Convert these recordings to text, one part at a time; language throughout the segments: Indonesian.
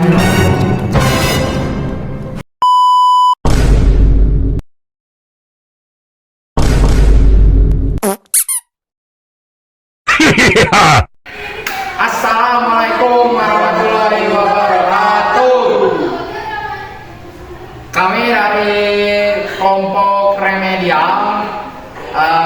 Assalamualaikum warahmatullahi wabarakatuh. Kami dari kelompok remedial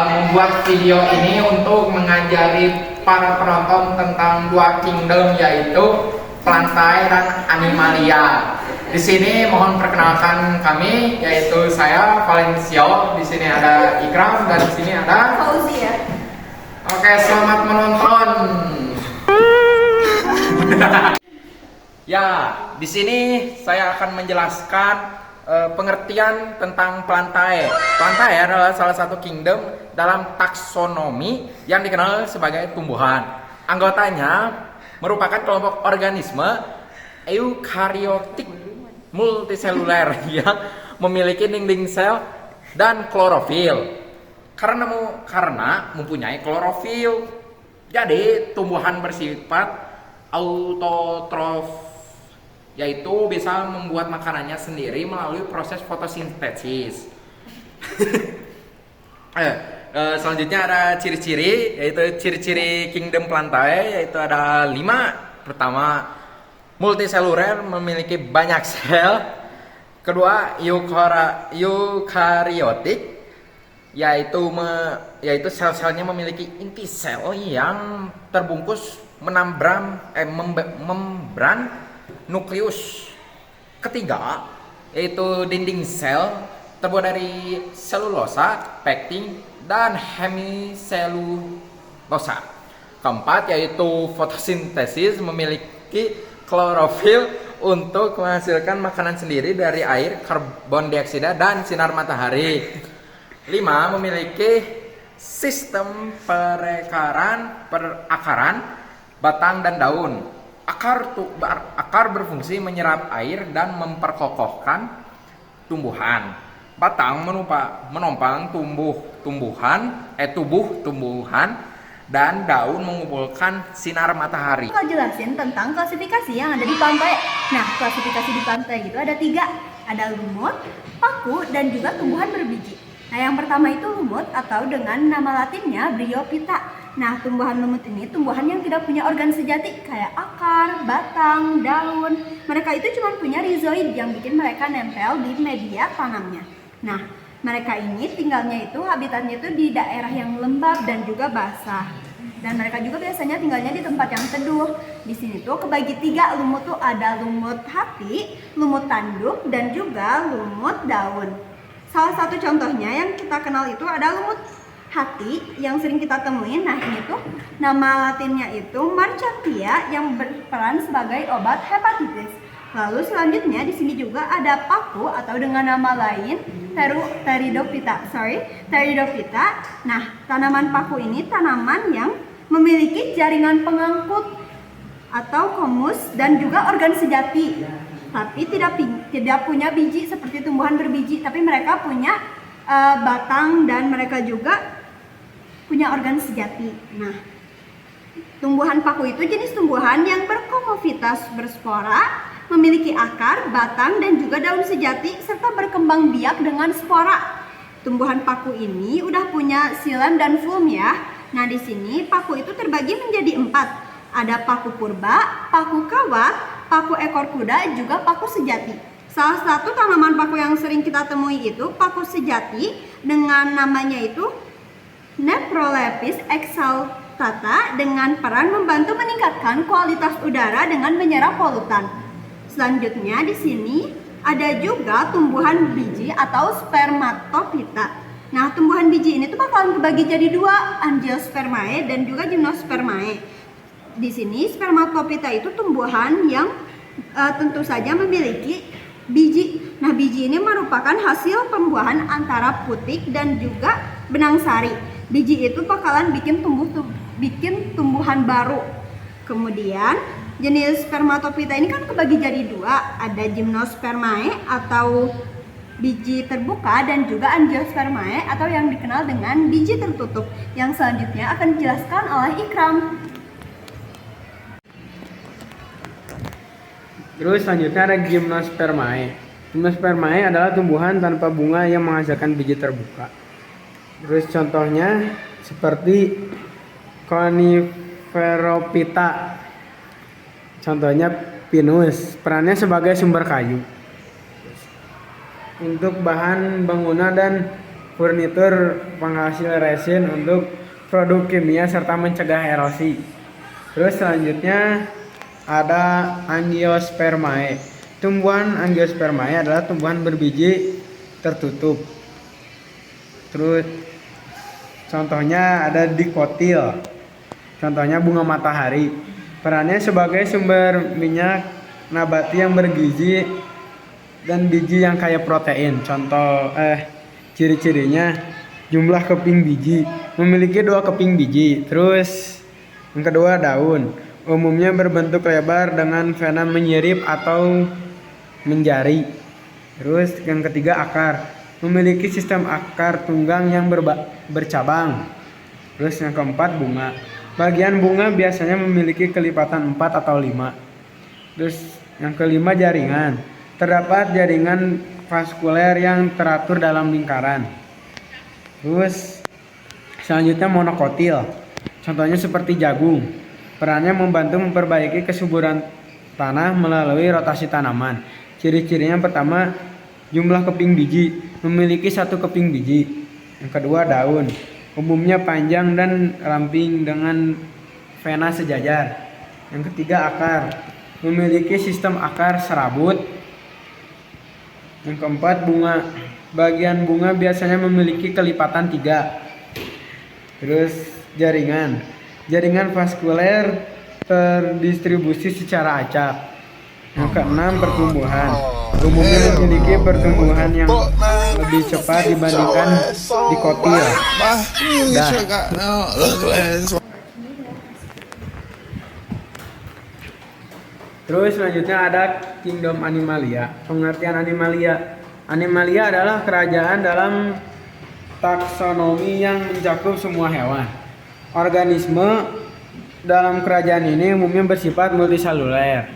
membuat video ini untuk mengajari para penonton tentang dua kingdom, yaitu Plantae dan Animalia. Di sini mohon perkenalkan kami, yaitu saya Valencio. Di sini ada Ikram dan di sini ada Fauzia. Oke, selamat menonton. Ya, di sini saya akan menjelaskan pengertian tentang Plantae. Plantae adalah salah satu kingdom dalam taksonomi yang dikenal sebagai tumbuhan. Anggotanya merupakan kelompok organisme eukariotik multiseluler yang memiliki dinding sel dan klorofil. Karena mempunyai klorofil, jadi tumbuhan bersifat autotrof, yaitu bisa membuat makanannya sendiri melalui proses fotosintesis. Selanjutnya ada ciri-ciri, yaitu ciri-ciri kingdom Plantae, yaitu ada 5. Pertama, multiseluler, memiliki banyak sel. Kedua, eukariotik, yaitu sel-selnya memiliki inti sel yang terbungkus membran nukleus. Ketiga, yaitu dinding sel terbuat dari selulosa, pektin, dan hemiselulosa. Keempat, yaitu fotosintesis, memiliki klorofil untuk menghasilkan makanan sendiri dari air, karbon dioksida, dan sinar matahari. 5. Memiliki sistem perakaran batang dan daun. Akar berfungsi menyerap air dan memperkokohkan tumbuhan. Batang menopang tubuh tumbuhan, dan daun mengumpulkan sinar matahari. Aku jelasin tentang klasifikasi yang ada di Plantae. Nah, klasifikasi di Plantae itu ada 3. Ada lumut, paku, dan juga tumbuhan berbiji. Nah, yang pertama itu lumut atau dengan nama latinnya Bryophyta. Nah, tumbuhan lumut ini tumbuhan yang tidak punya organ sejati kayak akar, batang, daun. Mereka itu cuma punya rhizoid yang bikin mereka nempel di media tanamnya. Nah, mereka ini tinggalnya itu habitatnya itu di daerah yang lembab dan juga basah. Dan mereka juga biasanya tinggalnya di tempat yang teduh. Di sini tuh kebagi 3 lumut tuh, ada lumut hati, lumut tanduk, dan juga lumut daun. Salah satu contohnya yang kita kenal itu ada lumut hati yang sering kita temuin. Nah, ini tuh nama latinnya itu Marchantia yang berperan sebagai obat hepatitis. Lalu selanjutnya di sini juga ada paku atau dengan nama lain Pteridophyta. Nah, tanaman paku ini tanaman yang memiliki jaringan pengangkut atau komus dan juga organ sejati. Tapi tidak punya biji seperti tumbuhan berbiji, tapi mereka punya batang dan mereka juga punya organ sejati. Nah, tumbuhan paku itu jenis tumbuhan yang berkomofitas berspora, memiliki akar, batang, dan juga daun sejati serta berkembang biak dengan spora. Tumbuhan paku ini udah punya xilem dan fulm ya. Nah, di sini paku itu terbagi menjadi 4. Ada paku purba, paku kawat, paku ekor kuda, juga paku sejati. Salah satu tanaman paku yang sering kita temui itu paku sejati dengan namanya itu Nephrolepis exaltata dengan peran membantu meningkatkan kualitas udara dengan menyerap polutan. Selanjutnya di sini ada juga tumbuhan biji atau spermatophyta. Nah, tumbuhan biji ini tuh bakalan kebagi jadi 2, Angiospermae dan juga Gymnospermae. Di sini spermatophyta itu tumbuhan yang tentu saja memiliki biji. Nah, biji ini merupakan hasil pembuahan antara putik dan juga benang sari. Biji itu bakalan bikin tumbuhan baru. Kemudian jenis spermatophyta ini kan kebagi jadi 2, ada Gymnospermae atau biji terbuka dan juga Angiospermae atau yang dikenal dengan biji tertutup. Yang selanjutnya akan dijelaskan oleh Ikram. Terus selanjutnya ada Gymnospermae. Gymnospermae adalah tumbuhan tanpa bunga yang menghasilkan biji terbuka. Terus contohnya seperti Coniferophyta. Contohnya pinus, perannya sebagai sumber kayu. Untuk bahan bangunan dan furnitur, penghasil resin untuk produk kimia serta mencegah erosi. Terus selanjutnya ada Angiospermae. Tumbuhan Angiospermae adalah tumbuhan berbiji tertutup. Terus contohnya ada dikotil. Contohnya bunga matahari. Perannya sebagai sumber minyak nabati yang bergizi dan biji yang kaya protein. Contoh ciri-cirinya jumlah keping biji, memiliki 2 keping biji. Terus yang kedua daun, umumnya berbentuk lebar dengan vena menyirip atau menjari. Terus yang ketiga akar, memiliki sistem akar tunggang yang bercabang. Terus yang keempat bunga, bagian bunga biasanya memiliki kelipatan 4 atau 5. Terus yang kelima jaringan, terdapat jaringan vaskuler yang teratur dalam lingkaran. Terus selanjutnya monokotil, contohnya seperti jagung. Perannya membantu memperbaiki kesuburan tanah melalui rotasi tanaman. Ciri-cirinya pertama, jumlah keping biji, memiliki 1 keping biji. Yang kedua daun, umumnya panjang dan ramping dengan vena sejajar. Yang ketiga akar, memiliki sistem akar serabut. Yang keempat bunga, bagian bunga biasanya memiliki kelipatan 3. Terus jaringan, jaringan vaskuler terdistribusi secara acak. Yang keenam pertumbuhan, umumnya memiliki pertumbuhan yang lebih cepat dibandingkan dikotil. Terus selanjutnya ada kingdom animalia. Pengertian animalia. Animalia adalah kerajaan dalam taksonomi yang mencakup semua hewan. Organisme dalam kerajaan ini umumnya bersifat multiseluler.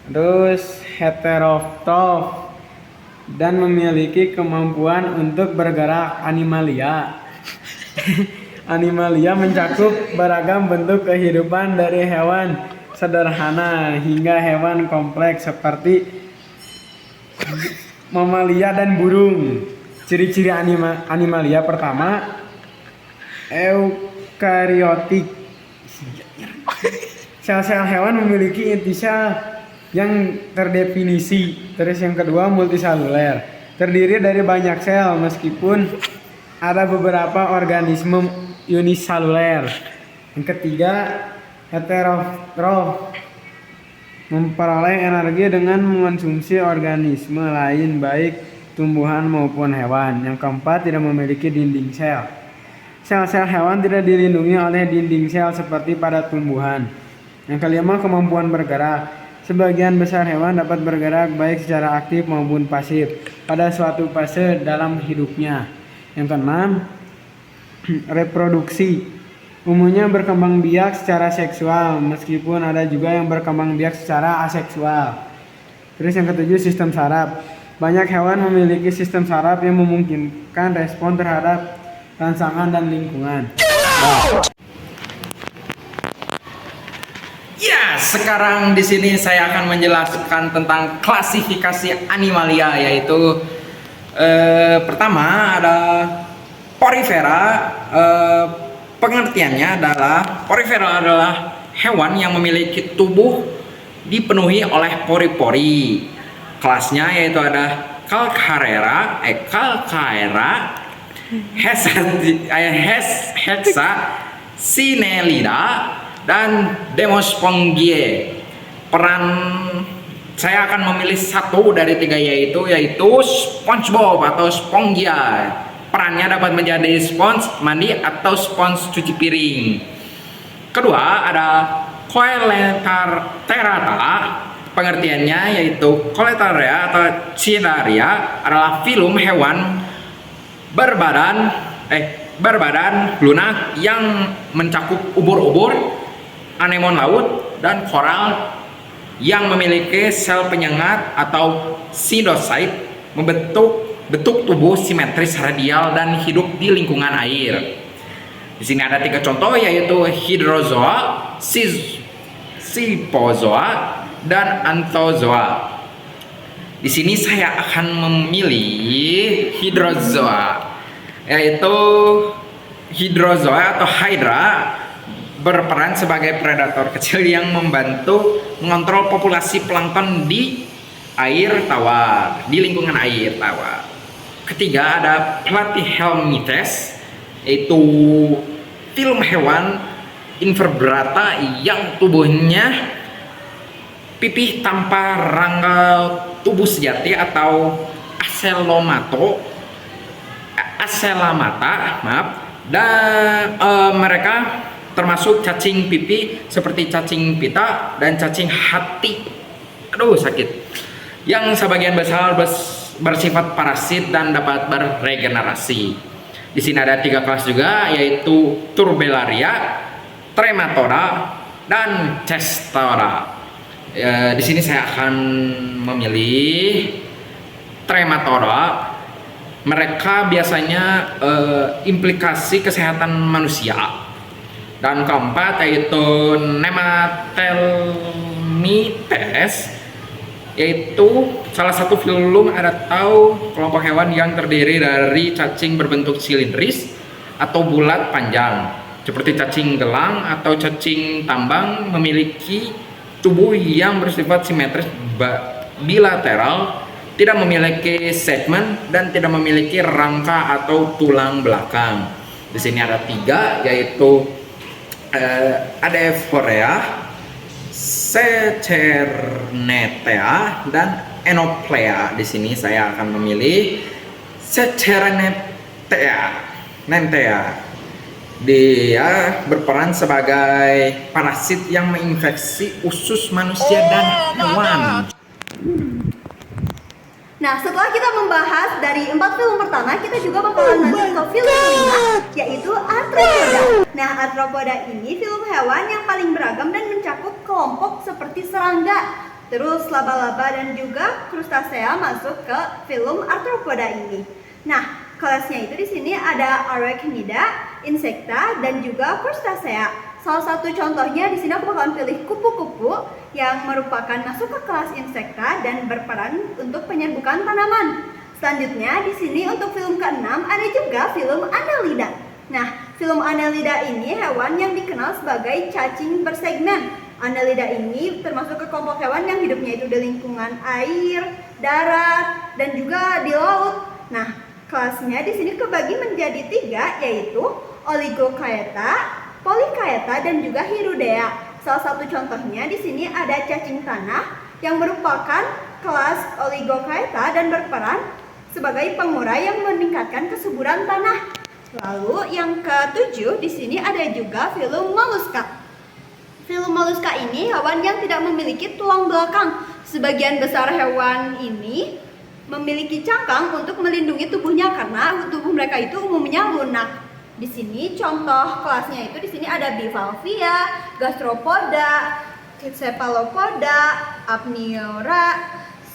Terus heterotrof dan memiliki kemampuan untuk bergerak. Animalia. Animalia mencakup beragam bentuk kehidupan dari hewan sederhana hingga hewan kompleks seperti mamalia dan burung. Ciri-ciri animalia pertama, eukariotik. Sel-sel hewan memiliki inti sel yang terdefinisi. Terus yang kedua multiseluler, terdiri dari banyak sel meskipun ada beberapa organisme uniseluler. Yang ketiga heterotrof, memperoleh energi dengan mengonsumsi organisme lain baik tumbuhan maupun hewan. Yang keempat tidak memiliki dinding sel. Sel-sel hewan tidak dilindungi oleh dinding sel seperti pada tumbuhan. Yang kelima kemampuan bergerak. Sebagian besar hewan dapat bergerak baik secara aktif maupun pasif pada suatu fase dalam hidupnya. Yang keenam reproduksi. Umumnya berkembang biak secara seksual, meskipun ada juga yang berkembang biak secara aseksual. Terus yang ketujuh sistem saraf. Banyak hewan memiliki sistem saraf yang memungkinkan respon terhadap rangsangan dan lingkungan. Ya, sekarang di sini saya akan menjelaskan tentang klasifikasi animalia, yaitu pertama ada porifera. Pengertiannya adalah porifera adalah hewan yang memiliki tubuh dipenuhi oleh pori-pori. Kelasnya yaitu ada Calcaera, Hexa, Sinelida, dan Demospongiae. Peran saya akan memilih satu dari 3 yaitu SpongeBob atau Spongia. Perannya dapat menjadi spons mandi atau spons cuci piring. Kedua ada Coelenterata. Pengertiannya yaitu Coelenteria atau Cnidaria adalah filum hewan berbadan lunak yang mencakup ubur-ubur, anemon laut, dan koral yang memiliki sel penyengat atau sinusoid bentuk tubuh simetris radial dan hidup di lingkungan air. Di sini ada 3 contoh, yaitu hydrozoa, sipozoa, dan anthozoa. Di sini saya akan memilih hydrozoa, yaitu hydrozoa atau hydra berperan sebagai predator kecil yang membantu mengontrol populasi plankton di air tawar, di lingkungan air tawar. Ketiga ada Platyhelminthes, yaitu film hewan invertebrata yang tubuhnya pipih tanpa rangka tubuh sejati atau aselamata, dan mereka termasuk cacing pipi seperti cacing pita dan cacing hati. Aduh, sakit. Yang sebagian besar bersifat parasit dan dapat beregenerasi. Di sini ada 3 kelas juga, yaitu Turbellaria, Trematoda, dan Chestora. Di sini saya akan memilih Trematoda. Mereka biasanya implikasi kesehatan manusia. Dan keempat yaitu Nematelmithes, yaitu salah satu filum atau kelompok hewan yang terdiri dari cacing berbentuk silindris atau bulat panjang, seperti cacing gelang atau cacing tambang, memiliki tubuh yang bersifat simetris bilateral, tidak memiliki segmen, dan tidak memiliki rangka atau tulang belakang. Di sini ada 3, yaitu Adephorea, Sechernetea, dan Enoplea. Di sini saya akan memilih Sechernetea. Dia berperan sebagai parasit yang menginfeksi usus manusia dan hewan. Nah, setelah kita membahas dari 4 film pertama, kita juga bakalan lanjut ke film kelima, yaitu Arthropoda. Nah, Arthropoda ini film hewan yang paling beragam dan mencakup kelompok seperti serangga, terus laba-laba, dan juga krustasea masuk ke film Arthropoda ini. Nah, kelasnya itu di sini ada Arachnida, Insecta, dan juga krustasea. Salah satu contohnya di sini aku bakalan pilih kupu-kupu yang merupakan masuk ke kelas insekta dan berperan untuk penyerbukan tanaman. Selanjutnya di sini untuk film ke-6 ada juga film Annelida. Nah, film Annelida ini hewan yang dikenal sebagai cacing bersegmen. Annelida ini termasuk ke kelompok hewan yang hidupnya itu di lingkungan air, darat, dan juga di laut. Nah, kelasnya di sini kebagi menjadi 3, yaitu Oligochaeta, Polychaeta, dan juga Hirudea. Salah satu contohnya di sini ada cacing tanah yang merupakan kelas Oligochaeta dan berperan sebagai pengurai yang meningkatkan kesuburan tanah. Lalu yang ke-7 di sini ada juga film Mollusca. Film Mollusca ini hewan yang tidak memiliki tulang belakang. Sebagian besar hewan ini memiliki cangkang untuk melindungi tubuhnya karena tubuh mereka itu umumnya lunak. Di sini contoh kelasnya itu di sini ada Bivalvia, Gastropoda, Cephalopoda, Apniora,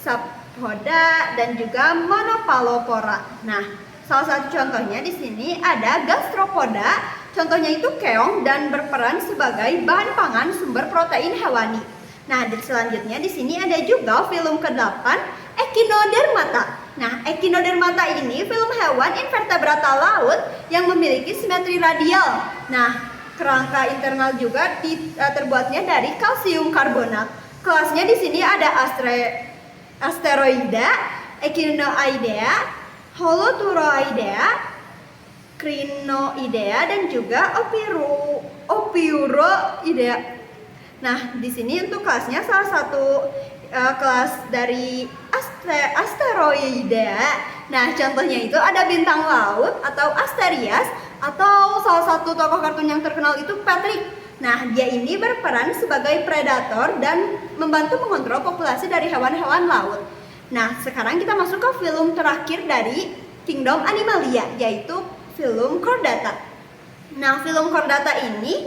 Saphoda, dan juga Monopalopora. Nah, salah satu contohnya di sini ada Gastropoda. Contohnya itu keong dan berperan sebagai bahan pangan sumber protein hewani. Nah, selanjutnya di sini ada juga film ke-8, Echinodermata. Nah, Echinodermata ini film hewan invertebrata laut yang memiliki simetri radial. Nah, kerangka internal juga terbuatnya dari kalsium karbonat. Kelasnya di sini ada Asteroida, Echinoidea, Holoturoidea, Crinoidea, dan juga Opiuroidea. Nah, di sini untuk kelasnya salah satu kelas dari Asteroidea. Nah, contohnya itu ada bintang laut atau Asterias, atau salah satu tokoh kartun yang terkenal itu Patrick. Nah, dia ini berperan sebagai predator dan membantu mengontrol populasi dari hewan-hewan laut. Nah, sekarang kita masuk ke film terakhir dari Kingdom Animalia, yaitu film Chordata. Nah, film Chordata ini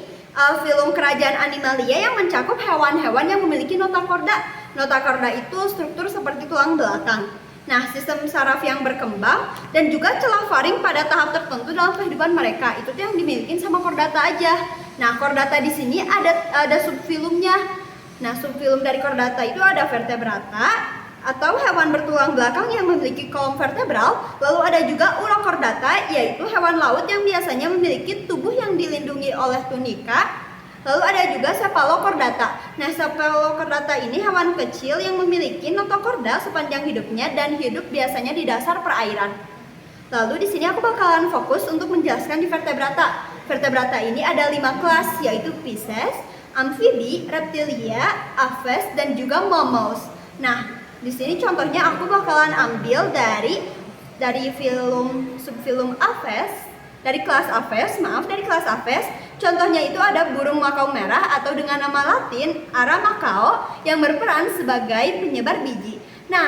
film kerajaan Animalia yang mencakup hewan-hewan yang memiliki notokorda. Notokorda itu struktur seperti tulang belakang. Nah, sistem saraf yang berkembang dan juga celah faring pada tahap tertentu dalam kehidupan mereka itu tuh yang dimiliki sama kordata aja. Nah, kordata di sini ada subfilumnya. Nah, subfilum dari kordata itu ada vertebrata atau hewan bertulang belakang yang memiliki kolom vertebral. Lalu ada juga urokordata, yaitu hewan laut yang biasanya memiliki tubuh yang dilindungi oleh tunika. Lalu ada juga cephalokordata. Nah, cephalokordata ini hewan kecil yang memiliki notokorda sepanjang hidupnya dan hidup biasanya di dasar perairan. Lalu di sini aku bakalan fokus untuk menjelaskan di vertebrata. Vertebrata ini ada 5 kelas, yaitu Pisces, Amfibi, Reptilia, Aves, dan juga Mammals. Nah, di sini contohnya aku bakalan ambil dari subfilum Aves, dari kelas Aves. Contohnya itu ada burung makau merah atau dengan nama latin Aramacao yang berperan sebagai penyebar biji. Nah,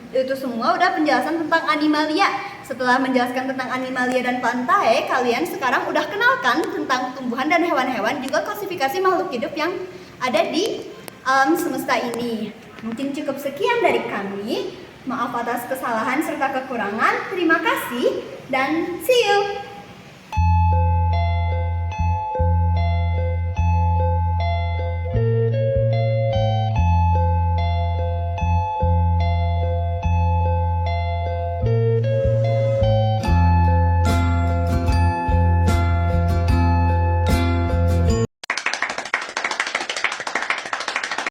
itu semua udah penjelasan tentang Animalia. Setelah menjelaskan tentang Animalia dan Plantae, kalian sekarang udah kenalkan tentang tumbuhan dan hewan-hewan, juga klasifikasi makhluk hidup yang ada di alam semesta ini. Mungkin cukup sekian dari kami. Maaf atas kesalahan serta kekurangan. Terima kasih dan see you.